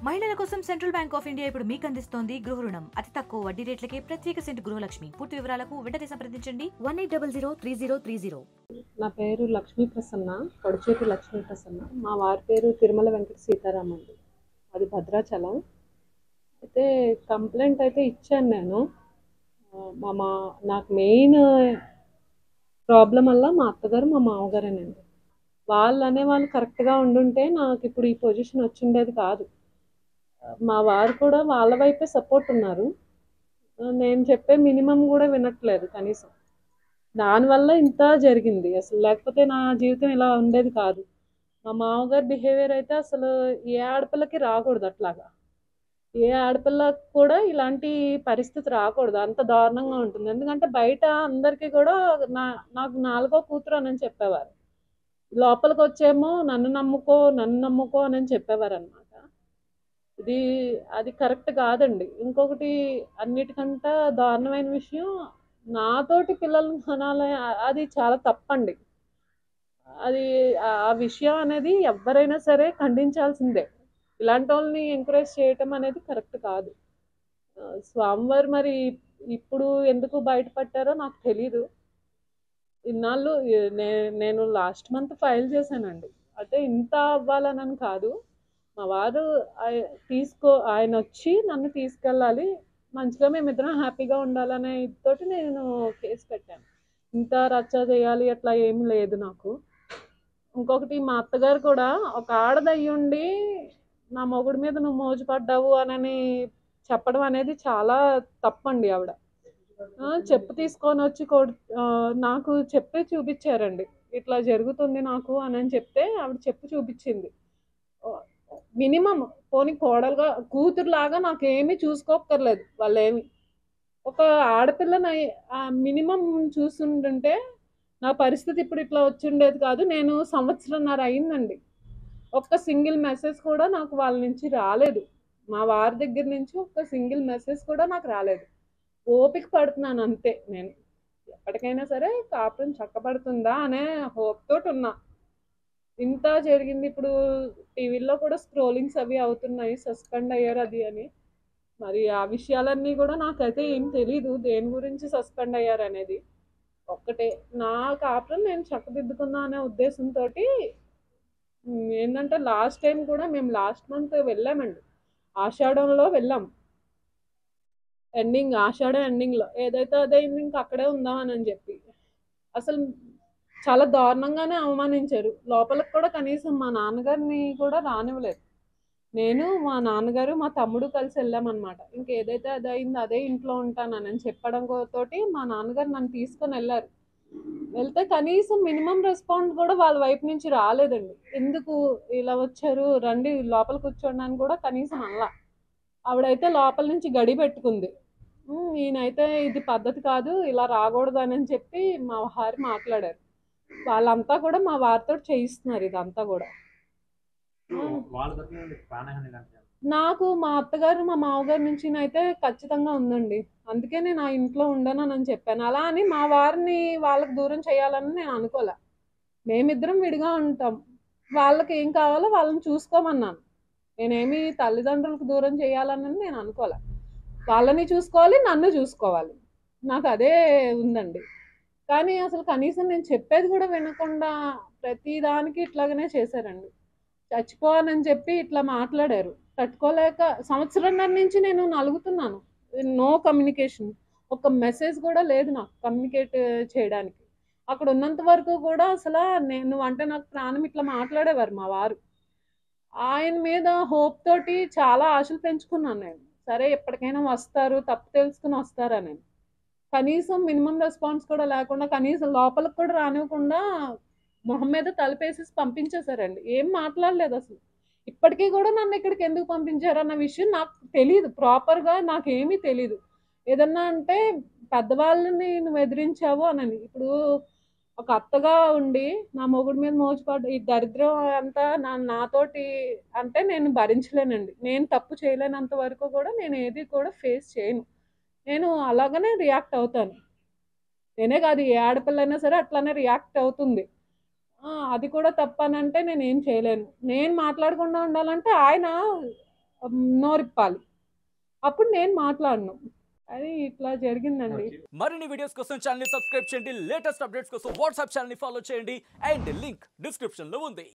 మహిళల కోసం central bank of India ఇప్పుడు మీకు అందిస్తోంది గృహ రుణం. అతి తక్కువ వడ్డీ రేట్లకే ప్రత్యేక సెంటు గృహలక్ష్మి. పూర్తి వివరాలకు వెంటనే సంప్రదించండి 18003030. నా పేరు లక్ష్మీ ప్రసన్న, కొడిచేటి లక్ష్మీ ప్రసన్న. మా వారి పేరు తిరుమల వెంకట సీతారామండి. అది భద్రాచలం. అయితే కంప్లైంట్ అయితే ఇచ్చాను నేను. నాకు మెయిన్ ప్రాబ్లం వల్ల మా అత్తగారు మా మామగారేనండి. వాళ్ళు కరెక్ట్గా ఉండుంటే నాకు ఇప్పుడు ఈ పొజిషన్ వచ్చిండేది కాదు. మా వారు కూడా వాళ్ళ వైపే సపోర్ట్ ఉన్నారు. నేను చెప్పే మినిమం కూడా వినట్లేదు కనీసం. దానివల్ల ఇంత జరిగింది. అసలు లేకపోతే నా జీవితం ఇలా ఉండేది కాదు. మా మామగారి బిహేవియర్ అయితే అసలు ఏ ఆడపిల్లకి రాకూడదు అట్లాగా. ఏ ఆడపిల్లకి కూడా ఇలాంటి పరిస్థితి రాకూడదు. అంత దారుణంగా ఉంటుంది. ఎందుకంటే బయట అందరికీ కూడా నాకు 4వ కూతురు అని చెప్పేవారు. లోపలికి వచ్చేమో నన్ను నమ్ముకో అని చెప్పేవారు అనమాట. అది కరెక్ట్ కాదండి. ఇంకొకటి అన్నిటికంటే దారుణమైన విషయం, నాతోటి పిల్లల్ని కనాలి, అది చాలా తప్పండి. అది ఆ విషయం అనేది ఎవరైనా సరే ఖండించాల్సిందే. ఇలాంటి వాళ్ళని ఎంకరేజ్ చేయటం అనేది కరెక్ట్ కాదు. స్వామివారు మరి ఇప్పుడు ఎందుకు బయటపడ్డారో నాకు తెలీదు. ఇన్నాళ్ళు నేను లాస్ట్ మంత్ ఫైల్ చేశానండి. అంటే ఇంత అవ్వాలని కాదు, మా వారు ఆయన వచ్చి నన్ను తీసుకెళ్ళాలి, మంచిగా మేమిద్దరం హ్యాపీగా ఉండాలనే తోటి నేను కేసు పెట్టాను. ఇంత రచ్చ చేయాలి అట్లా ఏమి లేదు నాకు. ఇంకొకటి, మా అత్తగారు కూడా ఒక ఆడదయ్యుండి నా మొగుడి మీద నువ్వు మోజుపడ్డావు అని చెప్పడం అనేది చాలా తప్పండి. ఆవిడ చెప్పు తీసుకొని వచ్చి నాకు చెప్పే చూపించారండి. ఇట్లా జరుగుతుంది నాకు అని చెప్తే ఆవిడ చెప్పు చూపించింది. మినిమం పోనీ కోడలుగా కూతురులాగా నాకేమీ చూసుకోక్కర్లేదు వాళ్ళేమి. ఒక ఆడపిల్లని మినిమం చూస్తుంటే నా పరిస్థితి ఇప్పుడు ఇట్లా వచ్చిండేది కాదు. నేను సంవత్సరంన్నర అయిందండి. ఒక్క సింగిల్ మెసేజ్ కూడా నాకు వాళ్ళ నుంచి రాలేదు. మా వారి దగ్గర నుంచి ఒక్క సింగిల్ మెసేజ్ కూడా నాకు రాలేదు. ఓపిక పడుతున్నాను అంతే. నేను ఎప్పటికైనా సరే కాపురం చక్కబడుతుందా అనే హోప్ తోటి ఉన్నా. ఇంత జరిగింది. ఇప్పుడు టీవీల్లో కూడా స్క్రోలింగ్స్ అవి అవుతున్నాయి, సస్పెండ్ అయ్యారు అది అని. మరి ఆ విషయాలన్నీ కూడా నాకైతే ఏం తెలీదు, దేని గురించి సస్పెండ్ అయ్యారు అనేది. ఒక్కటే, నా కాపురం నేను చక్కదిద్దుకున్నా అనే ఉద్దేశంతో ఏంటంటే, లాస్ట్ టైం కూడా మేము లాస్ట్ మంత్ వెళ్ళామండి. ఆషాఢంలో వెళ్ళాం. ఆషాఢం ఎండింగ్లో ఏదైతే అదైంది, ఇంకా అక్కడే ఉందామని చెప్పి అసలు చాలా దారుణంగానే అవమానించారు. లోపలికి కూడా కనీసం మా నాన్నగారిని కూడా రానివ్వలేదు. నేను, మా నాన్నగారు, మా తమ్ముడు కలిసి వెళ్ళామన్నమాట. ఇంకేదైతే అది అయిందో అదే ఇంట్లో ఉంటానని చెప్పడం తోటి మా నాన్నగారు నన్ను తీసుకొని వెళ్ళారు. వెళ్తే కనీసం మినిమం రెస్పాన్స్ కూడా వాళ్ళ వైపు నుంచి రాలేదండి. ఎందుకు ఇలా వచ్చారు, రండి లోపల కూర్చోండి అని కూడా కనీసం అలా. ఆవిడైతే లోపల నుంచి గడి పెట్టుకుంది. ఈయనైతే ఇది పద్ధతి కాదు, ఇలా రాకూడదు అని చెప్పి మా వారు మాట్లాడారు. వాళ్ళంతా కూడా మా వారితో చేయిస్తున్నారు ఇదంతా కూడా. నాకు మా అత్తగారు మా మామగారి నుంచి అయితే ఖచ్చితంగా ఉందండి. అందుకే నేను ఆ ఇంట్లో ఉండనని చెప్పాను. అలా అని మా వారిని వాళ్ళకి దూరం చేయాలని నేను అనుకోలే. మేమిద్దరం విడిగా ఉంటాం, వాళ్ళకి ఏం కావాలో వాళ్ళని చూసుకోమన్నాను. నేనేమి తల్లిదండ్రులకు దూరం చేయాలని నేను అనుకోలే. వాళ్ళని చూసుకోవాలి, నన్ను చూసుకోవాలి, నాకు అదే ఉందండి. కానీ అసలు కనీసం నేను చెప్పేది కూడా వినకుండా ప్రతి దానికి ఇట్లాగనే చేశారండి. చచ్చిపోవాలని చెప్పి ఇట్లా మాట్లాడారు. తట్టుకోలేక సంవత్సరంన్నర నుంచి నేను నలుగుతున్నాను. నో కమ్యూనికేషన్, ఒక మెసేజ్ కూడా లేదు నాకు కమ్యూనికేట్ చేయడానికి. అక్కడ ఉన్నంత వరకు కూడా అసలు నువ్వు అంటే నాకు ప్రాణం ఇట్లా మాట్లాడేవారు మా వారు. ఆయన మీద హోప్ తోటి చాలా ఆశలు పెంచుకున్నాను నేను. సరే ఎప్పటికైనా వస్తారు, తప్పు తెలుసుకుని వస్తారని. కనీసం మినిమం రెస్పాన్స్ కూడా లేకుండా, కనీసం లోపలికి కూడా రానివ్వకుండా మొహం మీద తలపేసేసి పంపించేశారండి. ఏం మాట్లాడలేదు అసలు. ఇప్పటికీ కూడా నన్ను ఇక్కడికి ఎందుకు పంపించారన్న విషయం నాకు తెలియదు. ప్రాపర్గా నాకేమీ తెలీదు. ఏదన్నా అంటే పెద్దవాళ్ళని నువ్వు ఎదిరించావు అని. ఇప్పుడు ఒక అత్తగా ఉండి నా మొగుడి మీద మోజుపడ్డ ఈ దరిద్రం అంతా నాతోటి అంటే నేను భరించలేనండి. నేను తప్పు చేయలేనంత వరకు కూడా నేను ఏది కూడా ఫేస్ చేయను. నేను అలాగనే రియాక్ట్ అవుతాను. నేనే కాదు, ఏ ఆడపిల్లైనా సరే అట్లానే రియాక్ట్ అవుతుంది. అది కూడా తప్పనంటే నేనేం చేయలేను. నేను మాట్లాడకుండా ఉండాలంటే ఆయన నోరిప్పాలి, అప్పుడు నేను మాట్లాడను. అది ఇట్లా జరిగిందండి. మరిన్ని వీడియోస్ కోసం ఛానల్ ని సబ్స్క్రైబ్ చేయండి, లేటెస్ట్ అప్డేట్స్ కోసం వాట్సాప్ ఛానల్ ని ఫాలో చేయండి అండ్ లింక్ డిస్క్రిప్షన్ లో ఉంది.